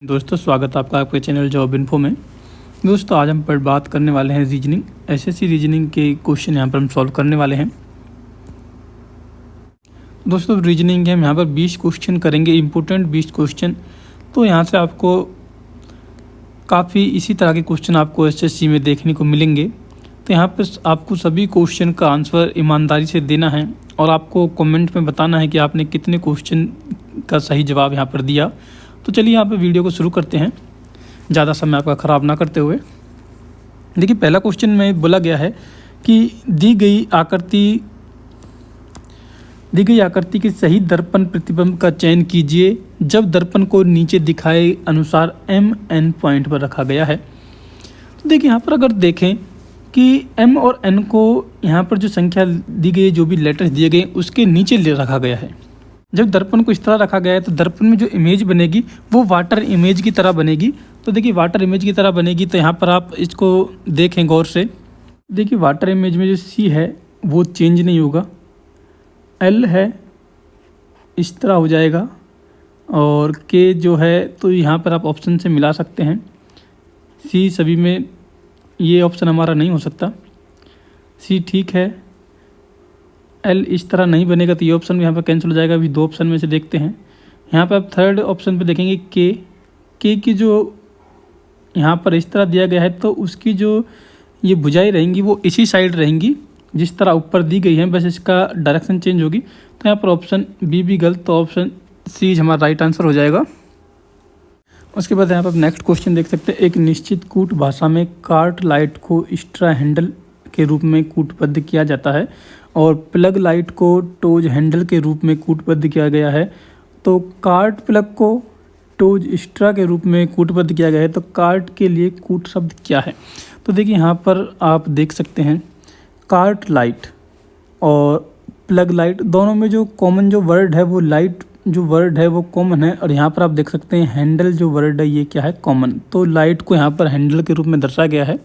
दोस्तों स्वागत है आपका आपके चैनल जॉब इन्फो में। दोस्तों आज हम पर बात करने वाले हैं रीजनिंग एसएससी रीजनिंग के क्वेश्चन यहाँ पर हम सॉल्व करने वाले हैं। दोस्तों रीजनिंग के हम यहाँ पर 20 क्वेश्चन करेंगे, इम्पोर्टेंट 20 क्वेश्चन। तो यहाँ से आपको काफ़ी इसी तरह के क्वेश्चन आपको एसएससी में देखने को मिलेंगे। तो यहाँ पर आपको सभी क्वेश्चन का आंसर ईमानदारी से देना है और आपको कमेंट में बताना है कि आपने कितने क्वेश्चन का सही जवाब यहाँ पर दिया। तो चलिए यहाँ पे वीडियो को शुरू करते हैं, ज़्यादा समय आपका ख़राब ना करते हुए। देखिए पहला क्वेश्चन में बोला गया है कि दी गई आकृति के सही दर्पण प्रतिबिंब का चयन कीजिए जब दर्पण को नीचे दिखाए अनुसार m n पॉइंट पर रखा गया है। तो देखिए यहाँ पर अगर देखें कि m और n को यहाँ पर जो संख्या दी गई है, जो भी लेटर्स दिए गए उसके नीचे ले रखा गया है। जब दर्पण को इस तरह रखा गया है तो दर्पण में जो इमेज बनेगी वो वाटर इमेज की तरह बनेगी। तो देखिए वाटर इमेज की तरह बनेगी, तो यहाँ पर आप इसको देखें गौर से। देखिए वाटर इमेज में जो सी है वो चेंज नहीं होगा, एल है इस तरह हो जाएगा, और के जो है तो यहाँ पर आप ऑप्शन से मिला सकते हैं। सी सभी में ये ऑप्शन हमारा नहीं हो सकता, सी ठीक है। एल इस तरह नहीं बनेगा तो ये ऑप्शन भी यहाँ पर कैंसिल हो जाएगा। अभी दो ऑप्शन में से देखते हैं। यहाँ पर आप थर्ड ऑप्शन पे देखेंगे के की जो यहाँ पर इस तरह दिया गया है तो उसकी जो ये भुजाएं रहेंगी वो इसी साइड रहेंगी जिस तरह ऊपर दी गई है, बस इसका डायरेक्शन चेंज होगी। तो यहाँ पर ऑप्शन बी भी गलत, तो ऑप्शन सी हमारा राइट आंसर हो जाएगा। उसके बाद यहाँ पर नेक्स्ट क्वेश्चन देख सकते हैं। एक निश्चित कूट भाषा में कार्ट लाइट को स्ट्रा हैंडल के रूप में कूटबद्ध किया जाता है और प्लग लाइट को टोज हैंडल के रूप में कूटबद्ध किया गया है। तो कार्ट प्लग को टोज स्ट्रा के रूप में कूटबद्ध किया गया है, तो कार्ट के लिए कूट शब्द क्या है? तो देखिए यहाँ पर आप देख सकते हैं कार्ट लाइट और प्लग लाइट दोनों में जो कॉमन जो वर्ड है वो लाइट जो वर्ड है वो कॉमन है, और यहाँ पर आप देख सकते हैं हैंडल जो वर्ड है ये क्या है? कॉमन। तो लाइट को यहाँ पर हैंडल के रूप में दर्शाया गया है।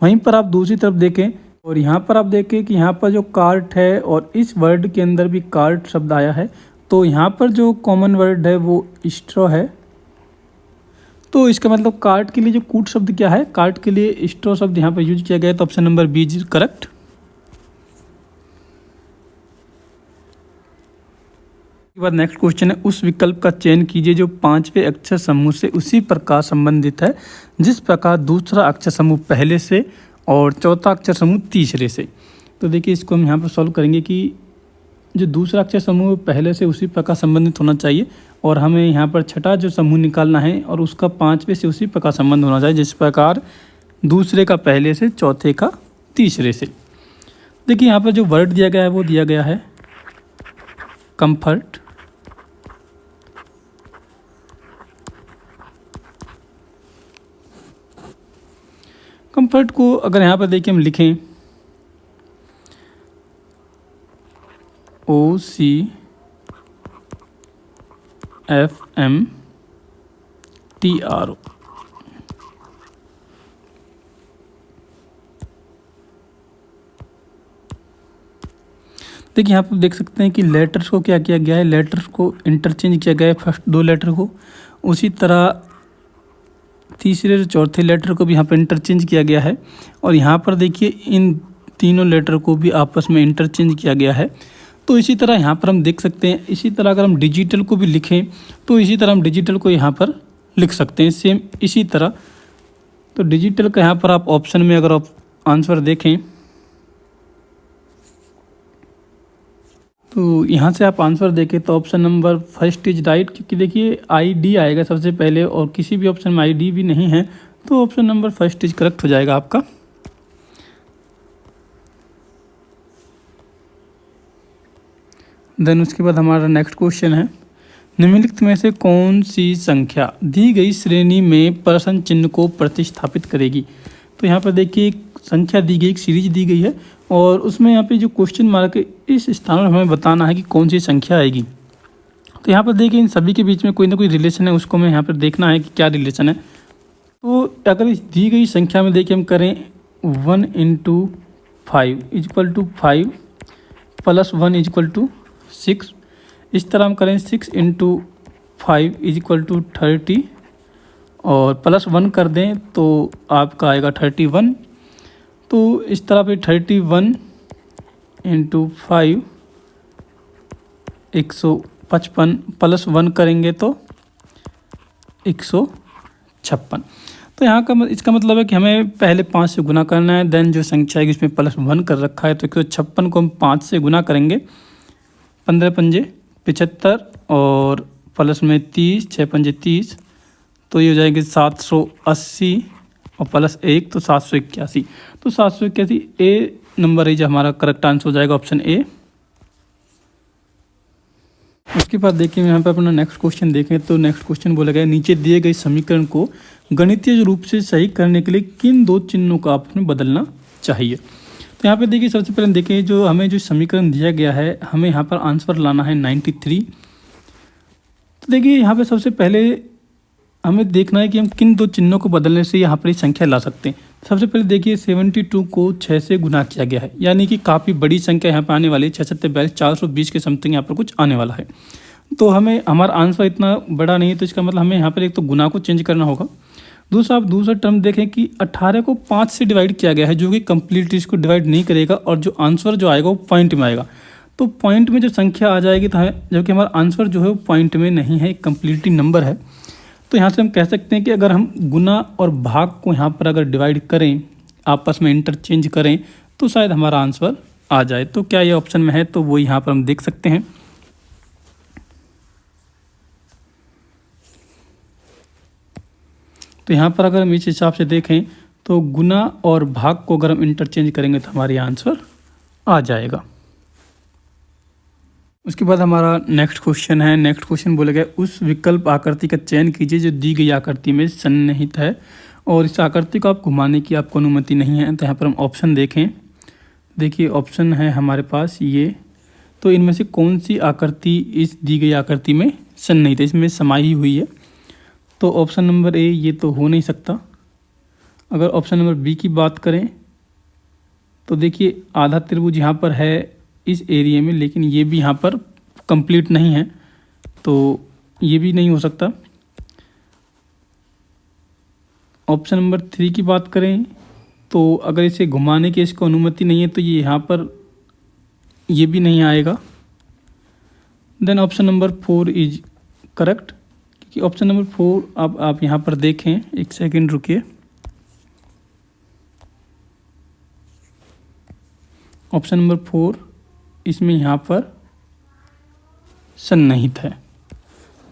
वहीं पर आप दूसरी तरफ देखें और यहाँ पर आप देखें कि यहाँ पर जो कार्ट है और इस वर्ड के अंदर भी कार्ट शब्द आया है, तो यहाँ पर जो कॉमन वर्ड है वो स्ट्रॉ है। तो इसका मतलब कार्ट के लिए जो कूट शब्द क्या है? कार्ट के लिए स्ट्रॉ शब्द यहाँ पर यूज किया गया है। तो option number B is correct. के बाद नेक्स्ट क्वेश्चन है, उस विकल्प का चयन कीजिए जो पांचवें अक्षर समूह से उसी प्रकार संबंधित है जिस प्रकार दूसरा अक्षर समूह पहले से और चौथा अक्षर समूह तीसरे से। तो देखिए इसको हम यहाँ पर सॉल्व करेंगे कि जो दूसरा अक्षर समूह पहले से उसी प्रकार संबंधित होना चाहिए, और हमें यहाँ पर छठा जो समूह निकालना है और उसका पांचवें से उसी प्रकार संबंध होना चाहिए जिस प्रकार दूसरे का पहले से, चौथे का तीसरे से। देखिए यहाँ पर जो वर्ड दिया गया है वो दिया गया है कंफर्ट। कंफर्ट को अगर यहाँ पर देखिए हम लिखें OCFMTRO, देखिए यहाँ पर देख सकते हैं कि लेटर्स को क्या किया गया है? लेटर्स को इंटरचेंज किया गया है। फर्स्ट दो लेटर को, उसी तरह तीसरे और चौथे लेटर को भी यहाँ पर इंटरचेंज किया गया है, और यहाँ पर देखिए इन तीनों लेटर को भी आपस में इंटरचेंज किया गया है। तो इसी तरह यहाँ पर हम देख सकते हैं, इसी तरह अगर हम डिजिटल को भी लिखें तो इसी तरह हम डिजिटल को यहाँ पर लिख सकते हैं सेम इसी तरह। तो डिजिटल का यहाँ पर आप ऑप्शन में अगर आप आंसर देखें तो यहाँ से आप आंसर देखें तो option number first is right, क्योंकि देखिए ID आएगा सबसे पहले और किसी भी ऑप्शन में ID भी नहीं है, तो option number first is correct हो जाएगा आपका। देन उसके बाद हमारा नेक्स्ट क्वेश्चन है, निम्नलिखित में से कौन सी संख्या दी गई श्रेणी में प्रश्न चिन्ह को प्रतिस्थापित करेगी? तो यहाँ पर देखिए एक संख्या दी गई, एक सीरीज दी गई है और उसमें यहाँ पे जो क्वेश्चन मार्क है इस स्थान पर हमें बताना है कि कौन सी संख्या आएगी। तो यहाँ पर देखिए इन सभी के बीच में कोई ना कोई रिलेशन है, उसको हमें यहाँ पर देखना है कि क्या रिलेशन है। तो अगर इस दी गई संख्या में देखिए हम करें 1 × 5 = 5 + 1 = 6, इस तरह हम करें 6 × 5 = 30 और +1 कर दें तो आपका आएगा 31। तो इस तरह पे 31 × 5 155 +1 करेंगे तो 156। तो यहाँ का इसका मतलब है कि हमें पहले 5 से गुना करना है, देन जो संख्या है इसमें +1 कर रखा है तो 156 को हम 5 से गुना करेंगे। 15 पंजे 75 और प्लस में 30, 6 पंजे 30, तो ये हो जाएंगे 780 और +1 तो 781। तो 781 ए नंबर है जो हमारा करेक्ट आंसर हो जाएगा, ऑप्शन ए। उसके बाद देखिए यहाँ पे अपना नेक्स्ट क्वेश्चन देखें तो नेक्स्ट क्वेश्चन बोला गया नीचे दिए गए समीकरण को गणितीय रूप से सही करने के लिए किन 2 चिन्हों का आपने बदलना चाहिए। तो यहाँ पे देखिए सबसे पहले देखिए जो हमें जो समीकरण दिया गया है हमें यहाँ पर आंसर लाना है 93। तो देखिए यहाँ पे सबसे पहले हमें देखना है कि हम किन 2 चिन्हों को बदलने से यहाँ पर ये संख्या ला सकते हैं। सबसे पहले देखिए 72 को 6 से गुना किया गया है, यानी कि काफ़ी बड़ी संख्या यहाँ पर आने वाली है। 6 7 42 420 के समथिंग यहाँ पर कुछ आने वाला है। तो हमें हमारा आंसर इतना बड़ा नहीं है, तो इसका मतलब हमें यहाँ पर एक तो गुना को चेंज करना होगा। दूसरा आप दूसरा टर्म देखें कि 18 को 5 से डिवाइड किया गया है, जो कि कंप्लीटली इसको डिवाइड नहीं करेगा और जो आंसर जो आएगा वो पॉइंट में आएगा। तो पॉइंट में जो संख्या आ जाएगी तो जबकि हमारा आंसर जो है वो पॉइंट में नहीं है, कंप्लीटली नंबर है। तो यहाँ से हम कह सकते हैं कि अगर हम गुना और भाग को यहाँ पर अगर डिवाइड करें, आपस में इंटरचेंज करें, तो शायद हमारा आंसर आ जाए। तो क्या ये ऑप्शन में है, तो वो यहाँ पर हम देख सकते हैं। तो यहाँ पर अगर हम इस हिसाब से देखें तो गुना और भाग को अगर हम इंटरचेंज करेंगे तो हमारी आंसर आ जाएगा। उसके बाद हमारा नेक्स्ट क्वेश्चन है। नेक्स्ट क्वेश्चन बोला गया उस विकल्प आकृति का चयन कीजिए जो दी गई आकृति में सन्निहित है और इस आकृति को आप घुमाने की आपको अनुमति नहीं है। तो यहाँ पर हम ऑप्शन देखें, देखिए ऑप्शन है हमारे पास ये। तो इनमें से कौन सी आकृति इस दी गई आकृति में सन्निहित है, इसमें समाई हुई है। तो ऑप्शन नंबर ए ये तो हो नहीं सकता। अगर ऑप्शन नंबर बी की बात करें तो देखिए आधा त्रिभुज यहाँ पर है इस एरिया में, लेकिन ये भी यहाँ पर कंप्लीट नहीं है, तो ये भी नहीं हो सकता। ऑप्शन नंबर 3 की बात करें तो अगर इसे घुमाने की इसको अनुमति नहीं है तो ये यहाँ पर ये भी नहीं आएगा। Then option number 4 is correct, क्योंकि ऑप्शन नंबर 4 अब आप यहाँ पर देखें, एक सेकंड रुकिए। ऑप्शन नंबर 4 इसमें यहाँ पर सन्निहित है,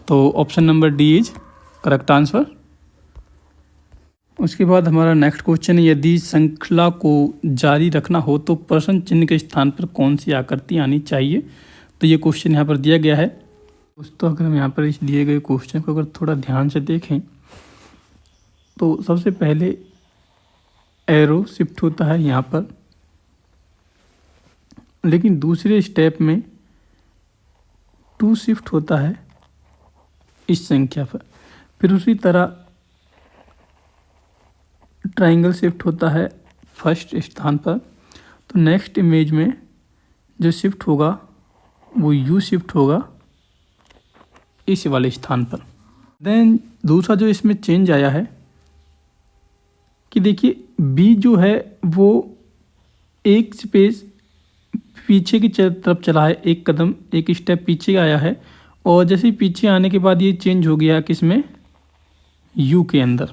तो option number D is correct answer. उसके बाद हमारा नेक्स्ट क्वेश्चन है यदि श्रृंखला को जारी रखना हो तो प्रश्न चिन्ह के स्थान पर कौन सी आकृति आनी चाहिए। तो ये क्वेश्चन यहाँ पर दिया गया है। दोस्तों अगर हम यहाँ पर इस दिए गए क्वेश्चन को अगर थोड़ा ध्यान से देखें तो सबसे पहले एरो शिफ्ट होता है यहाँ पर, लेकिन दूसरे स्टेप में 2 शिफ्ट होता है इस संख्या पर। फिर उसी तरह ट्रायंगल शिफ्ट होता है फर्स्ट स्थान पर। तो नेक्स्ट इमेज में जो शिफ्ट होगा वो यू शिफ्ट होगा इस वाले स्थान पर। देन दूसरा जो इसमें चेंज आया है कि देखिए बी जो है वो एक स्पेस पीछे की तरफ चला है, एक कदम एक स्टेप पीछे आया है, और जैसे ही पीछे आने के बाद ये चेंज हो गया किसमें, यू के अंदर।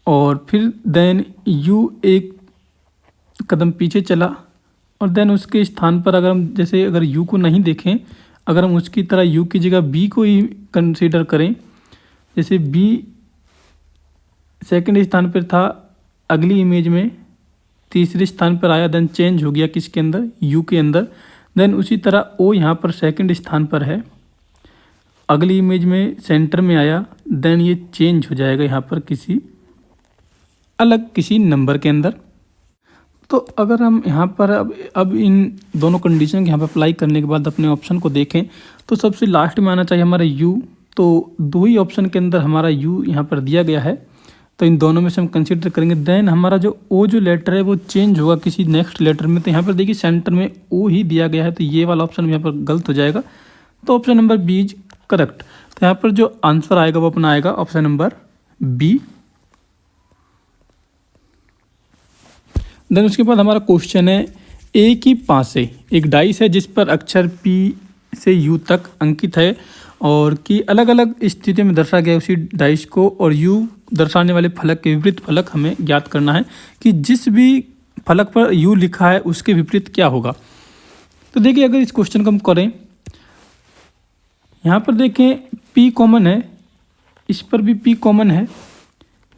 और फिर देन यू एक कदम पीछे चला और देन उसके स्थान पर अगर हम जैसे अगर यू को नहीं देखें, अगर हम उसकी तरह यू की जगह बी को ही कंसीडर करें, जैसे बी सेकंड स्थान पर था, अगली इमेज में तीसरे स्थान पर आया, देन चेंज हो गया किसके अंदर, यू के अंदर। देन उसी तरह ओ यहाँ पर सेकंड स्थान पर है, अगली इमेज में सेंटर में आया, देन ये चेंज हो जाएगा यहाँ पर किसी अलग किसी नंबर के अंदर। तो अगर हम यहाँ पर अब इन दोनों कंडीशन के यहाँ पर अप्लाई करने के बाद अपने ऑप्शन को देखें तो सबसे लास्ट में आना चाहिए हमारा यू। तो 2 ही ऑप्शन के अंदर हमारा यू यहाँ पर दिया गया है, तो इन दोनों में से हम कंसीडर करेंगे। देन हमारा जो ओ जो लेटर है वो चेंज होगा किसी नेक्स्ट लेटर में, तो यहाँ पर देखिए सेंटर में ओ ही दिया गया है, तो ये वाला ऑप्शन यहाँ पर गलत हो जाएगा। तो option number B is correct. तो यहाँ पर जो आंसर आएगा वो अपना आएगा ऑप्शन नंबर बी। देन उसके बाद हमारा क्वेश्चन है, ए की पासे एक डाइस है जिस पर अक्षर पी से यू तक अंकित है और कि अलग अलग स्थितियों में दर्शाया गया उसी डाइस को, और यू दर्शाने वाले फलक के विपरीत फलक हमें ज्ञात करना है कि जिस भी फलक पर यू लिखा है उसके विपरीत क्या होगा। तो देखिए अगर इस क्वेश्चन को हम करें, यहाँ पर देखें P कॉमन है, इस पर भी P कॉमन है,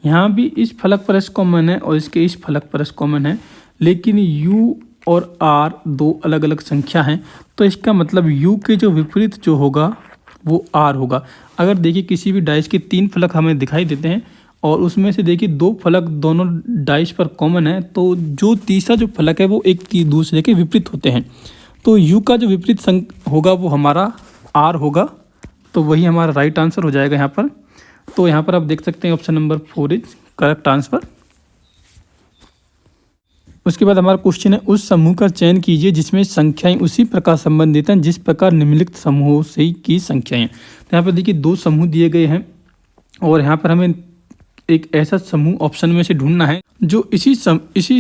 यहाँ भी इस फलक पर S कॉमन है और इसके इस फलक पर S कॉमन है, लेकिन U और R दो अलग अलग संख्या हैं। तो इसका मतलब U के जो विपरीत जो होगा वो R होगा। अगर देखिए किसी भी डाइस के 3 फलक हमें दिखाई देते हैं और उसमें से देखिए 2 फलक दोनों डाइस पर कॉमन है, तो जो तीसरा जो फलक है वो एक दूसरे के विपरीत होते हैं। तो U का जो विपरीत होगा वो हमारा R होगा, तो वही हमारा राइट आंसर हो जाएगा यहाँ पर। तो यहाँ पर आप देख सकते हैं option number 4 is correct answer. उसके बाद हमारा क्वेश्चन है, उस समूह का चयन कीजिए जिसमें संख्याएं उसी प्रकार संबंधित हैं जिस प्रकार निम्नलिखित समूहों से की संख्याएं। तो यहाँ पर देखिए 2 समूह दिए गए हैं और यहाँ पर हमें एक ऐसा समूह ऑप्शन में से ढूंढना है जो इसी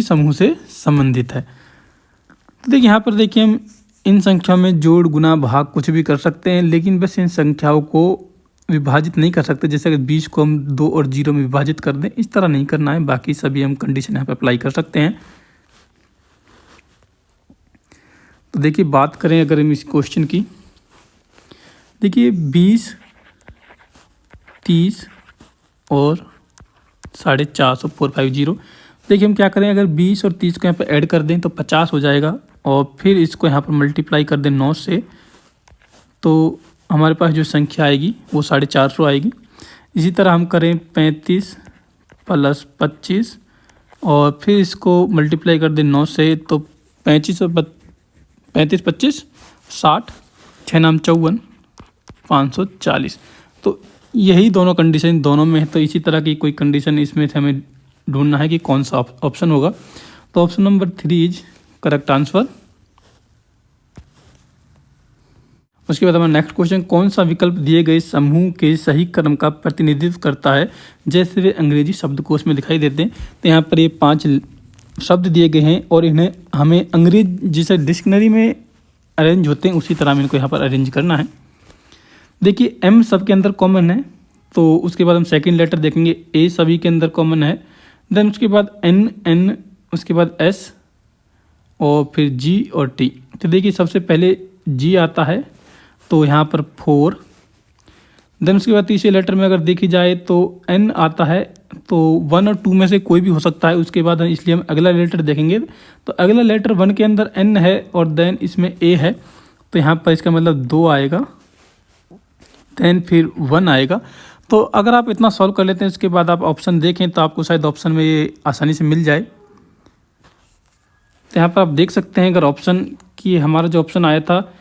समूह से संबंधित है। तो देखिए यहाँ पर देखिए हम इन संख्याओं में जोड़ गुना भाग कुछ भी कर सकते हैं, लेकिन बस इन संख्याओं को विभाजित नहीं कर सकते। जैसे अगर 20 को हम 2 और 0 में विभाजित कर दें, इस तरह नहीं करना है। बाकी सभी हम कंडीशन यहाँ पर अप्लाई कर सकते हैं। तो देखिए बात करें अगर हम इस क्वेश्चन की, देखिए 20, 30 और 450 450। देखिए हम क्या करें, अगर 20 और 30 को यहाँ पर ऐड कर दें तो 50 हो जाएगा और फिर इसको यहाँ पर मल्टीप्लाई कर दें 9 से, तो हमारे पास जो संख्या आएगी वो 450 आएगी। इसी तरह हम करें 35 + 25 और फिर इसको मल्टीप्लाई कर दें 9 से, तो 35 25 60 6 9 54 540। तो यही दोनों कंडीशन दोनों में है। तो इसी तरह की कोई कंडीशन इसमें से हमें ढूंढना है कि कौन सा ऑप्शन होगा। तो option number 3 is correct answer. उसके बाद हमारा नेक्स्ट क्वेश्चन, कौन सा विकल्प दिए गए समूह के सही क्रम का प्रतिनिधित्व करता है जैसे वे अंग्रेजी शब्दकोश में दिखाई देते हैं। तो यहाँ पर ये 5 शब्द दिए गए हैं और इन्हें हमें अंग्रेजी जैसे डिक्शनरी में अरेंज होते हैं उसी तरह में इनको यहाँ पर अरेंज करना है। देखिए M सबके अंदर कॉमन है, तो उसके बाद हम सेकंड लेटर देखेंगे, A सभी के अंदर कॉमन है। देन उसके बाद N, उसके बाद S और फिर G और T। तो देखिए सबसे पहले G आता है तो यहाँ पर 4। देन उसके बाद तीसरे लेटर में अगर देखी जाए तो N आता है, तो 1 और 2 में से कोई भी हो सकता है। उसके बाद इसलिए हम अगला लेटर देखेंगे, तो अगला लेटर 1 के अंदर N है और देन इसमें A है, तो यहाँ पर इसका मतलब 2 आएगा, देन फिर 1 आएगा। तो अगर आप इतना सॉल्व कर लेते हैं इसके बाद आप ऑप्शन देखें तो आपको शायद ऑप्शन में ये आसानी से मिल जाए। तो यहाँ पर आप देख सकते हैं अगर ऑप्शन की हमारा जो ऑप्शन आया था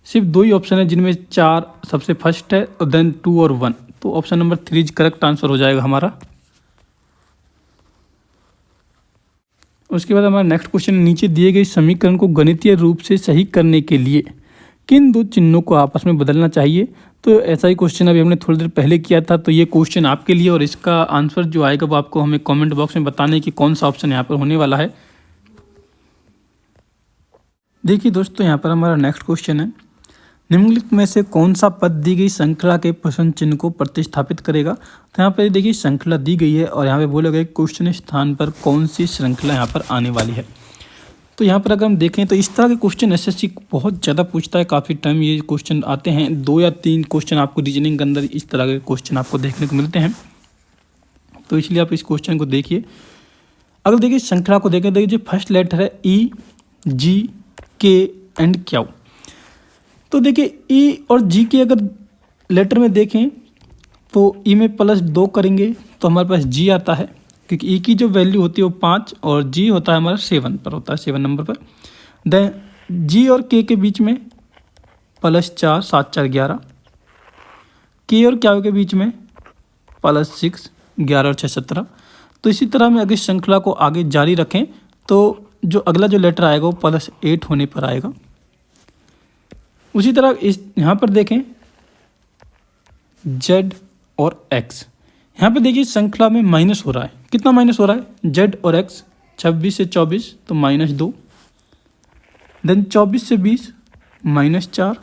सिर्फ 2 ही ऑप्शन है जिनमें 4 सबसे फर्स्ट है और देन 2 और 1, तो ऑप्शन नंबर 3 करेक्ट आंसर हो जाएगा हमारा। उसके बाद हमारा नेक्स्ट क्वेश्चन, नीचे दिए गए समीकरण को गणितीय रूप से सही करने के लिए किन 2 चिन्हों को आपस में बदलना चाहिए। तो ऐसा ही क्वेश्चन अभी हमने थोड़ी देर पहले किया था, तो ये क्वेश्चन आपके लिए और इसका आंसर जो आएगा वो आपको हमें कमेंट बॉक्स में बताना है कि कौन सा ऑप्शन यहाँ पर होने वाला है। देखिए दोस्तों यहाँ पर हमारा नेक्स्ट क्वेश्चन है, निम्नलिखित में से कौन सा पद दी गई श्रृंखला के प्रश्न चिन्ह को प्रतिस्थापित करेगा। तो यहाँ पर देखिए श्रृंखला दी गई है और यहाँ पे बोला गया क्वेश्चन स्थान पर कौन सी श्रृंखला यहाँ पर आने वाली है। तो यहाँ पर अगर हम देखें तो इस तरह के क्वेश्चन एसएससी बहुत ज़्यादा पूछता है, काफ़ी टाइम ये क्वेश्चन आते हैं। 2 या 3 क्वेश्चन आपको रीजनिंग के अंदर इस तरह के क्वेश्चन आपको देखने को मिलते हैं, तो इसलिए आप इस क्वेश्चन को देखिए। अगर देखिए श्रृंखला को देखें, देखिए जो फर्स्ट लेटर है E, G, K and Q। तो देखिए E और G के अगर लेटर में देखें तो E में +2 करेंगे तो हमारे पास G आता है, क्योंकि E की जो वैल्यू होती है वो 5 और G होता है हमारा 7 पर होता है, 7 नंबर पर। देन G और K के बीच में +4 7 4 11, K और Q के बीच में +6 11 और 6 17। तो इसी तरह में अगर श्रृंखला को आगे जारी रखें तो जो अगला जो लेटर आएगा वो +8 होने पर आएगा। उसी तरह इस यहाँ पर देखें जेड और एक्स। यहाँ पे देखिए श्रृंखला में माइनस हो रहा है, कितना माइनस हो रहा है, जेड और एक्स, 26 से 24 तो -2, देन 24 से 20 -4,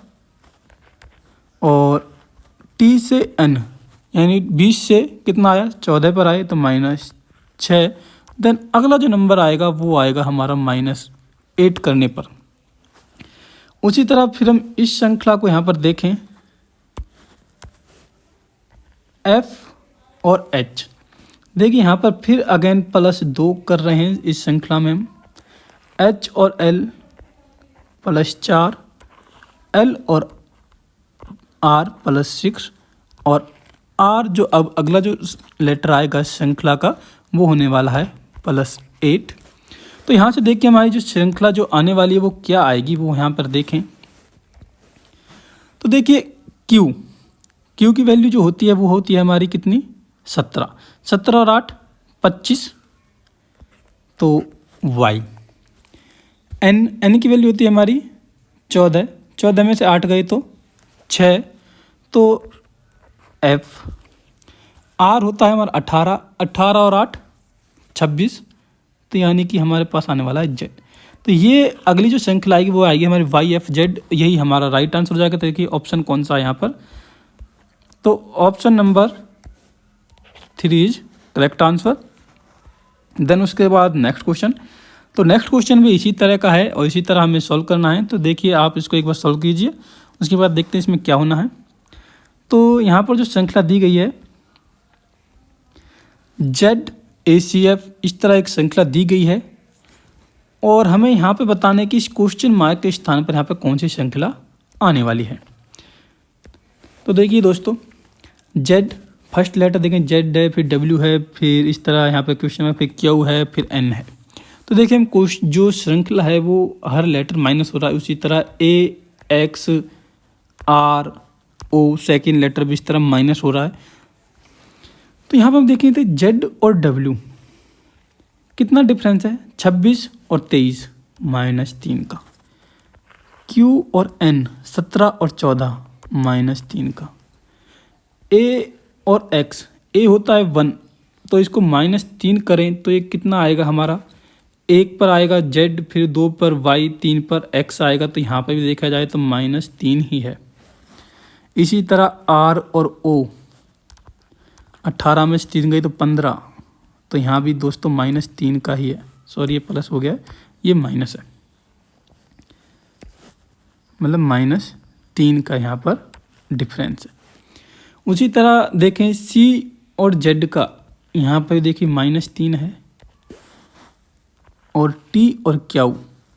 और टी से एन यानी 20 से कितना आया, 14 पर आए तो -6, देन अगला जो नंबर आएगा वो आएगा हमारा -8 करने पर। उसी तरह फिर हम इस श्रृंखला को यहाँ पर देखें, एफ और एच, देखिए यहाँ पर फिर अगेन +2 कर रहे हैं इस श्रृंखला में हम, एच और एल +4, एल और आर +6, और आर जो अब अगला जो लेटर आएगा श्रृंखला का वो होने वाला है +8। तो यहाँ से देखिए हमारी जो श्रृंखला जो आने वाली है वो क्या आएगी, वो यहाँ पर देखें तो देखिए क्यू की वैल्यू जो होती है वो होती है हमारी कितनी, 17 और 8 25, तो वाई। एन की वैल्यू होती है हमारी 14 में से 8 गए तो 6, तो एफ। आर होता है हमारा 18 और 8 26, तो यानी कि हमारे पास आने वाला है जेड। तो ये अगली जो श्रृंखला आएगी वो आएगी हमारी वाई एफ जेड, यही हमारा राइट आंसर हो जाएगा। तो देखिए ऑप्शन कौन सा है यहाँ पर, तो option number 3 is correct answer. Then उसके बाद नेक्स्ट क्वेश्चन, तो नेक्स्ट क्वेश्चन भी इसी तरह का है और इसी तरह हमें सॉल्व करना है। तो देखिए आप इसको एक बार सॉल्व कीजिए, उसके बाद देखते हैं इसमें क्या होना है। तो यहाँ पर जो श्रृंखला दी गई है ZACF, इस तरह एक श्रृंखला दी गई है और हमें यहाँ पे बताना है कि इस क्वेश्चन मार्क के स्थान पर यहाँ पे कौन सी श्रृंखला आने वाली है। तो देखिए दोस्तों, Z फर्स्ट लेटर देखें, Z है, फिर W है, फिर इस तरह यहाँ पे क्वेश्चन में फिर Q है, फिर N है। तो देखिए हम जो श्रृंखला है वो हर लेटर माइनस हो रहा है, उसी तरह A X R O second letter भी इस तरह माइनस हो रहा है। तो यहाँ पर हम देखें तो Z और W कितना डिफरेंस है, 26 और 23 -3 का। Q और N 17 और 14 -3 का। A और X, A होता है 1, तो इसको -3 करें तो ये कितना आएगा हमारा, 1 पर आएगा Z, फिर 2 पर Y, 3 पर X आएगा। तो यहाँ पर भी देखा जाए तो -3 ही है। इसी तरह R और O 18 में से 3 गई तो 15, तो यहाँ भी दोस्तों -3 का ही है, सॉरी ये प्लस हो गया, ये माइनस है, मतलब -3 का यहाँ पर डिफरेंस है। उसी तरह देखें C और Z का, यहाँ पर देखिए -3 है, और T और Q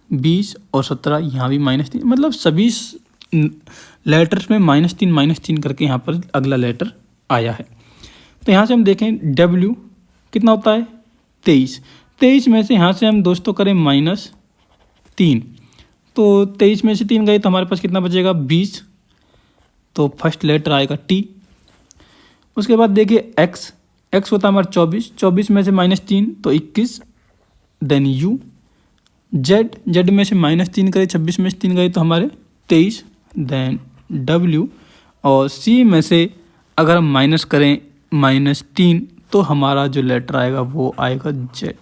20 और 17 यहाँ भी -3, मतलब सभी लेटर्स में -3 करके यहाँ पर अगला लेटर आया है। तो यहाँ से हम देखें W कितना होता है, 23 में से यहाँ से हम दोस्तों करें -3, तो 23 में से 3 गए तो हमारे पास कितना बचेगा, 20, तो फर्स्ट लेटर आएगा T। उसके बाद देखिए X होता है हमारा 24 में से -3 तो 21, देन U। Z में से -3 करें, 26 में से 3 गए तो हमारे 23, देन W। और C में से अगर हम माइनस करें -3 तो हमारा जो लेटर आएगा वो आएगा Z।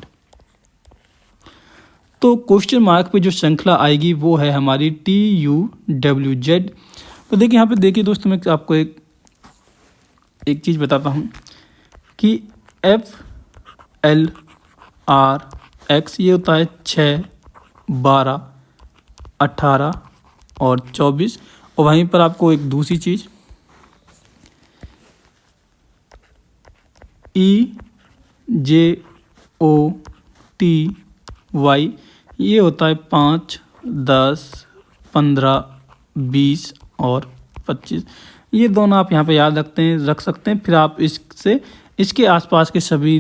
तो क्वेश्चन मार्क पे जो श्रृंखला आएगी वो है हमारी TUWZ। तो देखिए यहाँ पे देखिए दोस्तों, मैं आपको एक चीज़ बताता हूँ कि FLRX ये होता है 6, 12, 18 और 24। और वहीं पर आपको एक दूसरी चीज़ EJOTY ये होता है 5, 10, 15, 20 और 25। ये दोनों आप यहाँ पे याद रख सकते हैं। फिर आप इसके आसपास के सभी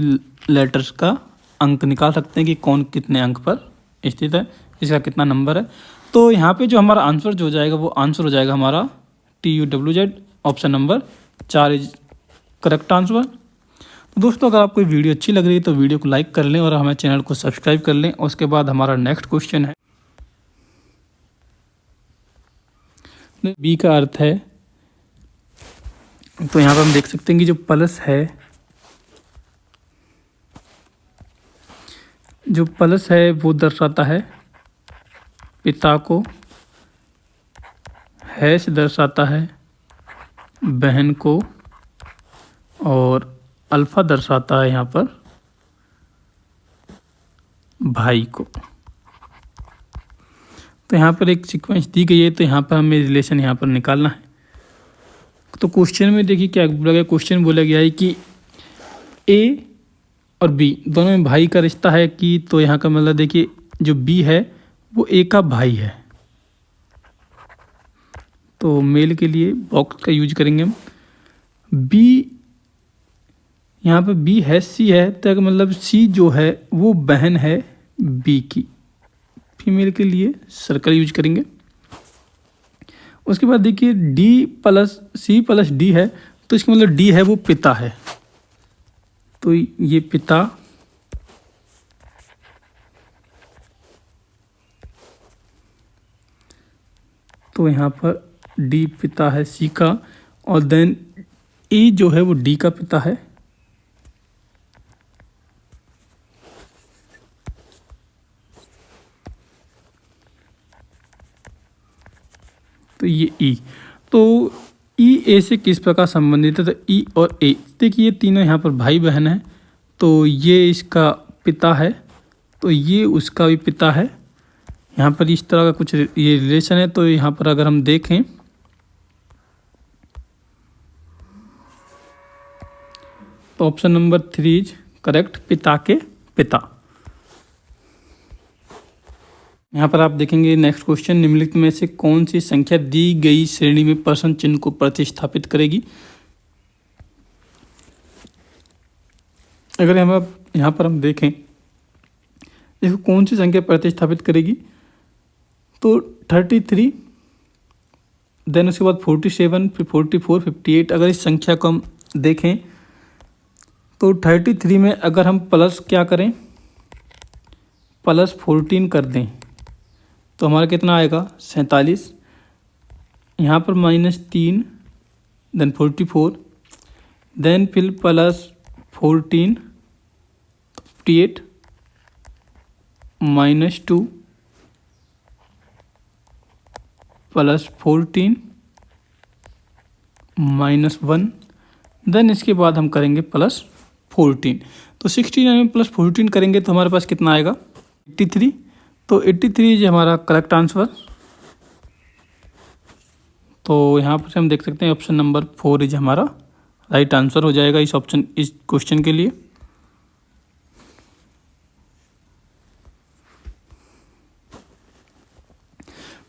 लेटर्स का अंक निकाल सकते हैं कि कौन कितने अंक पर स्थित है, इसका कितना नंबर है। तो यहाँ पे जो हमारा आंसर जो हो जाएगा वो आंसर हो जाएगा हमारा TUWZ, option number 4 is correct answer. तो दोस्तों, अगर आपको वीडियो अच्छी लग रही है तो वीडियो को लाइक कर लें और हमारे चैनल को सब्सक्राइब कर लें। उसके बाद हमारा नेक्स्ट क्वेश्चन है, बी का अर्थ है तो यहाँ पर हम देख सकते हैं कि जो प्लस है, जो प्लस है वो दर्शाता है पिता को, हैश दर्शाता है बहन को, और अल्फ़ा दर्शाता है यहाँ पर भाई को। तो यहाँ पर एक सीक्वेंस दी गई है, तो यहाँ पर हमें रिलेशन यहाँ पर निकालना है। तो क्वेश्चन में देखिए क्या बोला गया, क्वेश्चन बोला गया है कि ए और बी दोनों में भाई का रिश्ता है कि, तो यहाँ का मतलब देखिए जो बी है वो ए का भाई है। तो मेल के लिए बॉक्स का यूज करेंगे हम। बी, यहाँ पर बी है, सी है, तो मतलब सी जो है वो बहन है बी की। फीमेल के लिए सर्कल यूज करेंगे। उसके बाद देखिए D plus C plus D है, तो इसका मतलब डी है वो पिता है, तो ये पिता, तो यहाँ पर डी पिता है सी का, और देन ई जो है वो डी का पिता है। तो ये ई, तो ई ए से किस प्रकार संबंधित है, तो ई और ए, देखिए ये तीनों यहाँ पर भाई बहन है, तो ये इसका पिता है, तो ये उसका भी पिता है। यहाँ पर इस तरह का कुछ ये रिलेशन है। तो यहाँ पर अगर हम देखें तो ऑप्शन नंबर 3 इज करेक्ट, पिता के पिता। यहाँ पर आप देखेंगे नेक्स्ट क्वेश्चन, निम्नलिखित में से कौन सी संख्या दी गई श्रेणी में प्रश्न चिन्ह को प्रतिस्थापित करेगी। अगर यहाँ पर हम देखें देखो कौन सी संख्या प्रतिस्थापित करेगी, तो 33, देन उसके बाद 47, फिर 44, 58। अगर इस संख्या को हम देखें तो 33 में अगर हम प्लस क्या करें, प्लस 14 कर दें तो हमारा कितना आएगा 47। यहाँ पर -3, देन 44, देन फिर प्लस 14, 58, -2 प्लस 14 -1, देन इसके बाद हम करेंगे प्लस 14। तो 69 में प्लस 14 करेंगे तो हमारे पास कितना आएगा 83। तो 83 जो हमारा करेक्ट आंसर। तो यहाँ पर हम देख सकते हैं ऑप्शन नंबर 4 इज हमारा राइट आंसर हो जाएगा इस क्वेश्चन के लिए।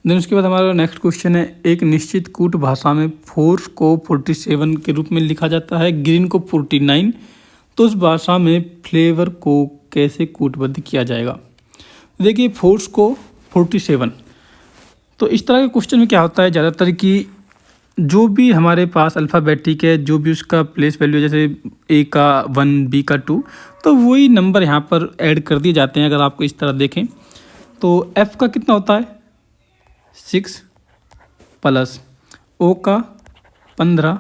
देन उसके बाद हमारा नेक्स्ट क्वेश्चन है, एक निश्चित कूट भाषा में फोर्स को 47 के रूप में लिखा जाता है, ग्रीन को 49, तो उस भाषा में फ्लेवर को कैसे कूटबद्ध किया जाएगा। देखिए फोर्स को 47, तो इस तरह के क्वेश्चन में क्या होता है ज़्यादातर कि जो भी हमारे पास अल्फ़ाबेटिक है, जो भी उसका प्लेस वैल्यू जैसे ए का 1, बी का 2, तो वही नंबर यहाँ पर ऐड कर दिए जाते हैं। अगर आपको इस तरह देखें तो एफ़ का कितना होता है 6 प्लस ओ का 15,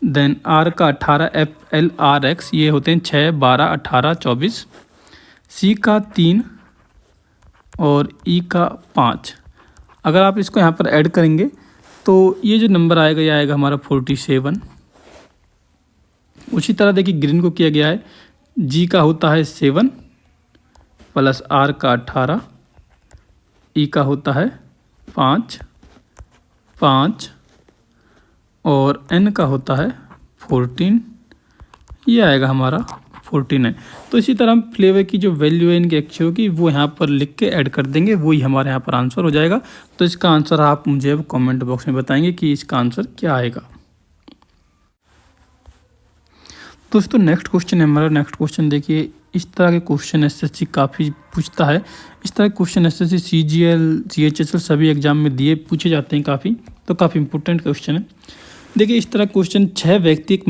देन आर का 18, एफ एल आर एक्स ये होते हैं 6, 12, 18, 24, सी का 3 और ई का 5। अगर आप इसको यहाँ पर ऐड करेंगे तो ये जो नंबर आएगा ये आएगा हमारा 47। उसी तरह देखिए ग्रीन को किया गया है, जी का होता है 7 प्लस आर का 18, ई का होता है 5 और एन का होता है 14, ये आएगा हमारा 49। तो इसी तरह हम फ्लेवर की जो वैल्यू है इनके अक्षरों की वो यहाँ पर लिख के ऐड कर देंगे, वही हमारे यहाँ पर आंसर हो जाएगा। तो इसका आंसर आप मुझे अब कमेंट बॉक्स में बताएंगे कि इसका आंसर क्या आएगा। दोस्तों नेक्स्ट क्वेश्चन है हमारा। नेक्स्ट क्वेश्चन देखिए, इस तरह के क्वेश्चन एसएससी काफ़ी पूछता है। इस तरह के क्वेश्चन एसएससी सीजीएल सीएचएसएल सभी एग्जाम में दिए पूछे जाते हैं काफ़ी, तो काफ़ी इंपॉर्टेंट क्वेश्चन है। देखिए इस तरह क्वेश्चन, 6 व्यक्ति एक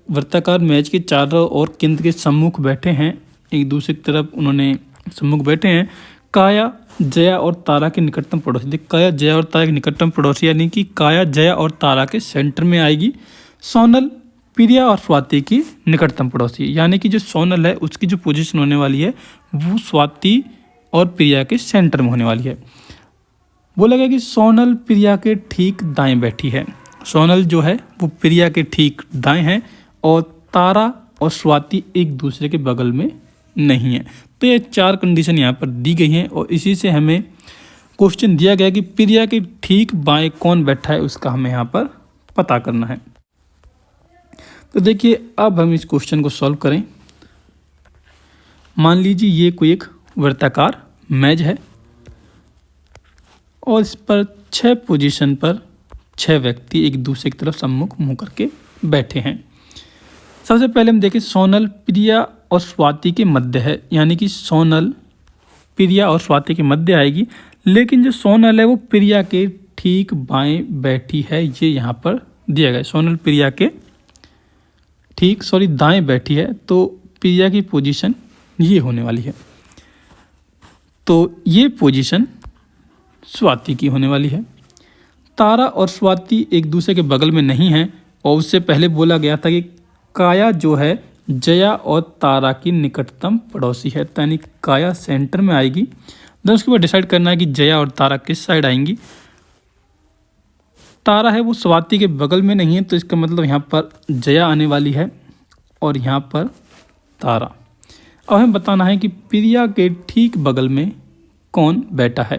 वृत्ताकार मैच के चारों ओर केंद्र के सम्मुख बैठे हैं, एक दूसरे की तरफ उन्होंने सम्मुख बैठे हैं। काया, जया और तारा के निकटतम पड़ोसी, देखिए काया, जया और तारा के निकटतम पड़ोसी यानी कि काया, जया और तारा के सेंटर में आएगी। सोनल प्रिया और स्वाति की निकटतम पड़ोसी, यानी कि जो सोनल है उसकी जो पोजीशन होने वाली है वो स्वाति और प्रिया के सेंटर में होने वाली है। बोला गया कि सोनल प्रिया के ठीक दाएं बैठी है। सोनल जो है वो प्रिया के ठीक दाएं है और तारा और स्वाति एक दूसरे के बगल में नहीं है। तो ये 4 कंडीशन यहाँ पर दी गई हैं और इसी से हमें क्वेश्चन दिया गया कि प्रिया के ठीक बाएं कौन बैठा है उसका हमें यहाँ पर पता करना है। तो देखिए अब हम इस क्वेश्चन को सॉल्व करें। मान लीजिए ये कोई एक वृत्ताकार मेज है और इस पर 6 पोजीशन पर 6 व्यक्ति एक दूसरे की तरफ सम्मुख मुंह करके बैठे हैं। सबसे पहले हम देखें सोनल प्रिया और स्वाति के मध्य है, यानी कि सोनल प्रिया और स्वाति के मध्य आएगी, लेकिन जो सोनल है वो प्रिया के ठीक बाएं बैठी है, ये यहाँ पर दिया गया है। सोनल प्रिया के दाएं बैठी है, तो प्रिया की पोजीशन ये होने वाली है, तो ये पोजीशन स्वाति की होने वाली है। तारा और स्वाति एक दूसरे के बगल में नहीं है और उससे पहले बोला गया था कि काया जो है जया और तारा की निकटतम पड़ोसी है, यानी काया सेंटर में आएगी। देन उसके बाद डिसाइड करना है कि जया और तारा किस साइड आएंगी। तारा है वो स्वाति के बगल में नहीं है, तो इसका मतलब यहाँ पर जया आने वाली है और यहाँ पर तारा। अब हमें बताना है कि प्रिया के ठीक बगल में कौन बैठा है।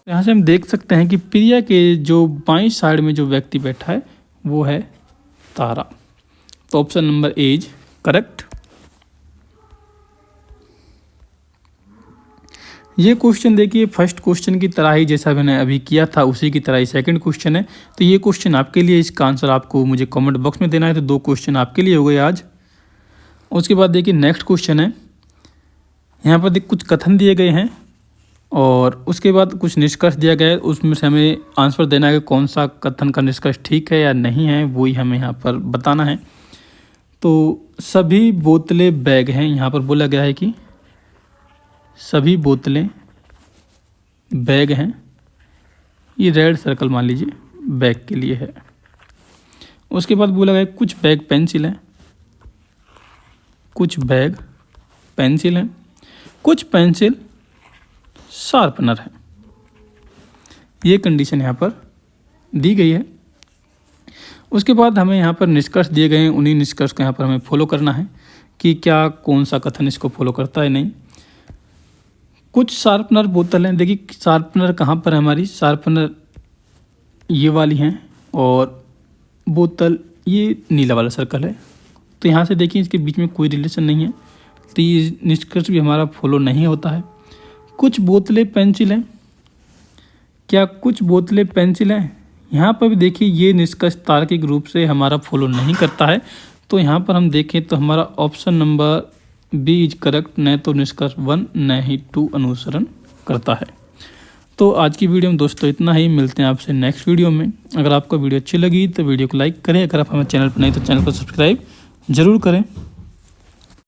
यहाँ से हम देख सकते हैं कि प्रिया के जो बाईं साइड में जो व्यक्ति बैठा है वो है तारा, तो option number A is correct. ये क्वेश्चन देखिए फर्स्ट क्वेश्चन की तरह ही जैसा मैंने अभी किया था उसी की तरह ही सेकंड क्वेश्चन है, तो ये क्वेश्चन आपके लिए, इसका आंसर आपको मुझे कमेंट बॉक्स में देना है। तो 2 क्वेश्चन आपके लिए हो गए आज। उसके बाद देखिए नेक्स्ट क्वेश्चन है, यहाँ पर कुछ कथन दिए गए हैं और उसके बाद कुछ निष्कर्ष दिया गया है, उसमें से हमें आंसर देना है कि कौन सा कथन का निष्कर्ष ठीक है या नहीं है, वही हमें यहाँ पर बताना है। तो सभी बोतलें बैग हैं, यहाँ पर बोला गया है कि सभी बोतलें बैग हैं, ये रेड सर्कल मान लीजिए बैग के लिए है। उसके बाद बोला गया कुछ बैग पेंसिल हैं, कुछ बैग पेंसिल हैं, कुछ पेंसिल शार्पनर है। ये कंडीशन यहाँ पर दी गई है। उसके बाद हमें यहाँ पर निष्कर्ष दिए गए हैं, उन्हीं निष्कर्ष को यहाँ पर हमें फॉलो करना है कि क्या कौन सा कथन इसको फॉलो करता है नहीं। कुछ शार्पनर बोतल हैं, देखिए शार्पनर कहाँ पर है हमारी, शार्पनर ये वाली हैं और बोतल ये नीला वाला सर्कल है, तो यहाँ से देखिए इसके बीच में कोई रिलेशन नहीं है, तो ये निष्कर्ष भी हमारा फॉलो नहीं होता है। कुछ बोतलें पेंसिल हैं, क्या कुछ बोतलें पेंसिल हैं, यहाँ पर भी देखिए ये निष्कर्ष तार्किक रूप से हमारा फॉलो नहीं करता है, तो यहाँ पर हम देखें तो हमारा option number B is correct, न तो निष्कर्ष 1 न ही 2 अनुसरण करता है। तो आज की वीडियो में दोस्तों इतना ही, मिलते हैं आपसे नेक्स्ट वीडियो में। अगर आपको वीडियो अच्छी लगी तो वीडियो को लाइक करें, अगर आप हमारे चैनल पर नहीं तो चैनल को सब्सक्राइब जरूर करें।